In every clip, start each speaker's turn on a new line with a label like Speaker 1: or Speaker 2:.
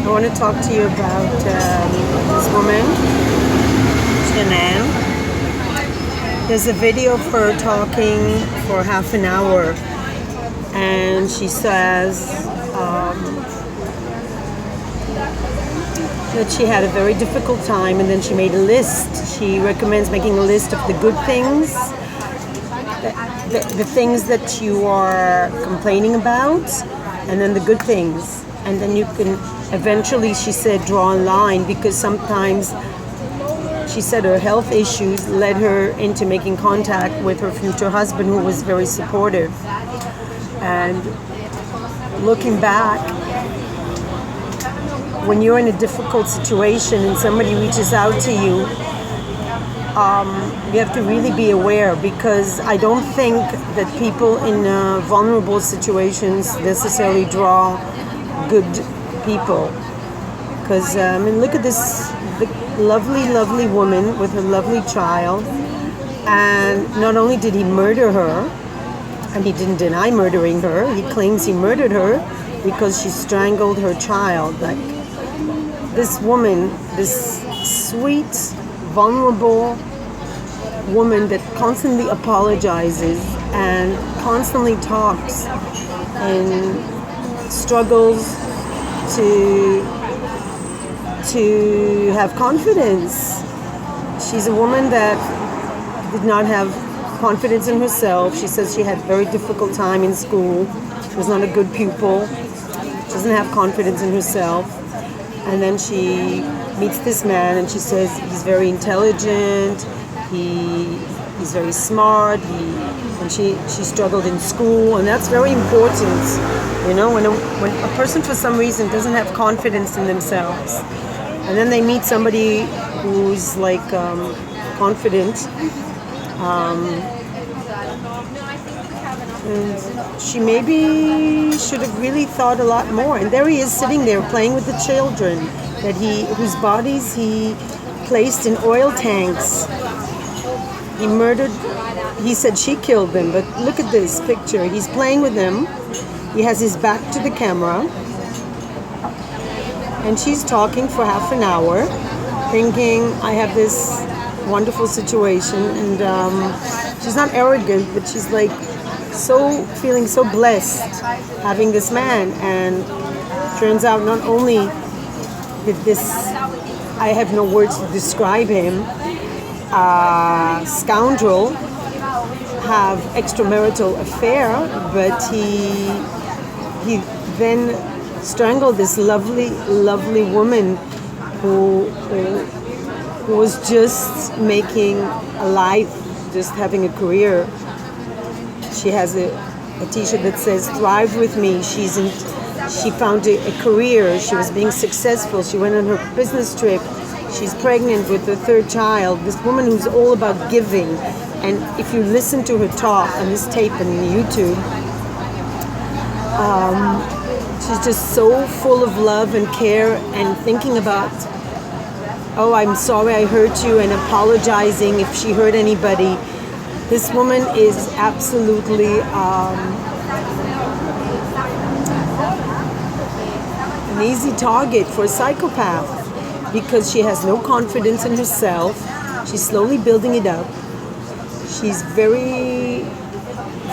Speaker 1: I want to talk to you about this woman, Shanann. There's a video of her talking for half an hour, and she says that she had a very difficult time, and then she made a list. She recommends making a list of the good things, the things that you are complaining about, and then the good things. And then you can eventually, she said, draw a line, because sometimes she said her health issues led her into making contact with her future husband, who was very supportive. And looking back, when you're in a difficult situation and somebody reaches out to you, you have to really be aware, because I don't think that people in vulnerable situations necessarily draw good people. Because look at this lovely woman with her lovely child, and not only did he murder her, and he didn't deny murdering her, he claims he murdered her because she strangled her child. Like, this woman, this sweet, vulnerable woman that constantly apologizes and constantly talks and struggles to have confidence. She's a woman that did not have confidence in herself. She says she had a very difficult time in school. She was not a good pupil. She doesn't have confidence in herself. And then she meets this man, and she says he's very intelligent, he's very smart, and she struggled in school, and that's very important. You know, when a person for some reason doesn't have confidence in themselves, and then they meet somebody who's like confident, and she maybe should have really thought a lot more. And there he is, sitting there playing with the children whose bodies he placed in oil tanks. He murdered. He said she killed them, but look at this picture. He's playing with them. He has his back to the camera, and she's talking for half an hour, thinking, I have this wonderful situation. And she's not arrogant, but she's like feeling so blessed having this man. And turns out not only did this, I have no words to describe him, scoundrel, have extramarital affair, but he then strangled this lovely woman who was just making a life, just having a career. She has a t-shirt that says "Thrive with me." She found a career. She was being successful. She went on her business trip. She's pregnant with her third child. This woman who's all about giving. And if you listen to her talk on this tape on YouTube, she's just so full of love and care, and thinking about, oh, I'm sorry I hurt you, and apologizing if she hurt anybody. This woman is absolutely an easy target for a psychopath, because she has no confidence in herself. She's slowly building it up. She's very,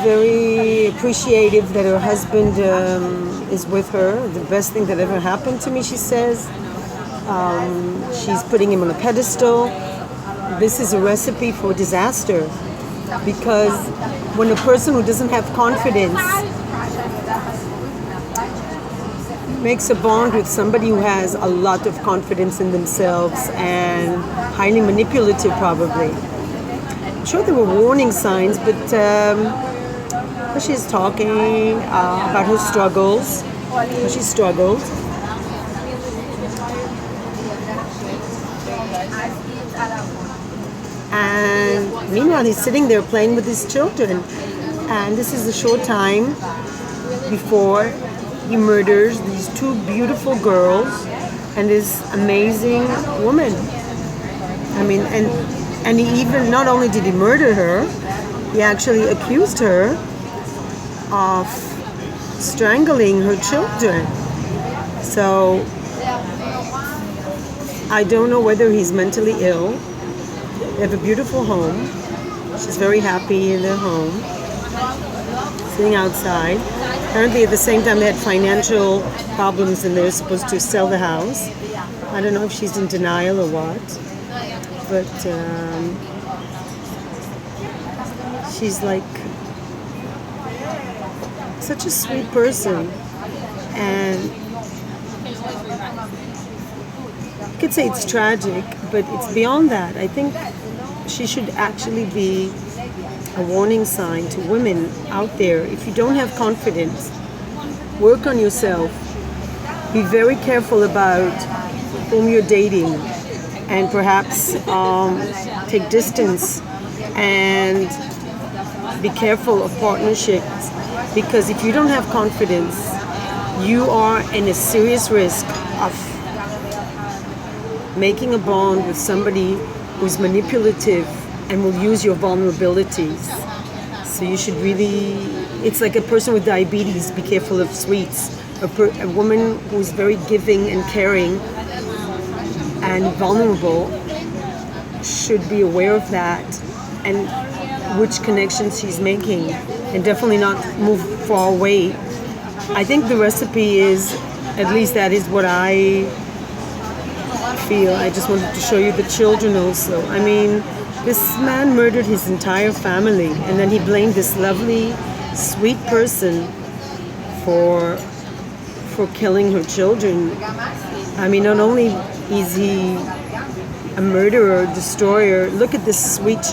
Speaker 1: very appreciative that her husband is with her. The best thing that ever happened to me, she says. She's putting him on a pedestal. This is a recipe for disaster, because when a person who doesn't have confidence makes a bond with somebody who has a lot of confidence in themselves and highly manipulative, probably. I'm sure there were warning signs, but she's talking about her struggles, how she struggled. And meanwhile, he's sitting there playing with his children. And this is a short time before he murders these two beautiful girls and this amazing woman. I mean, and he even, not only did he murder her, he actually accused her of strangling her children. So I don't know whether he's mentally ill. They have a beautiful home. She's very happy in their home, sitting outside. Apparently, at the same time, they had financial problems and they're supposed to sell the house. I don't know if she's in denial or what, but she's like such a sweet person, and you could say it's tragic, but it's beyond that. I think she should actually be a warning sign to women out there. If you don't have confidence, work on yourself. Be very careful about whom you're dating, and perhaps take distance and be careful of partnerships, because if you don't have confidence, you are in a serious risk of making a bond with somebody who's manipulative and will use your vulnerabilities. So you should really, it's like a person with diabetes, be careful of sweets. A woman who's very giving and caring and vulnerable should be aware of that and which connections she's making, and definitely not move far away. I think the recipe is, at least that is what I feel. I just wanted to show you the children also. I mean, this man murdered his entire family, and then he blamed this lovely, sweet person for killing her children. I mean, not only is he a murderer, destroyer, look at this sweet child.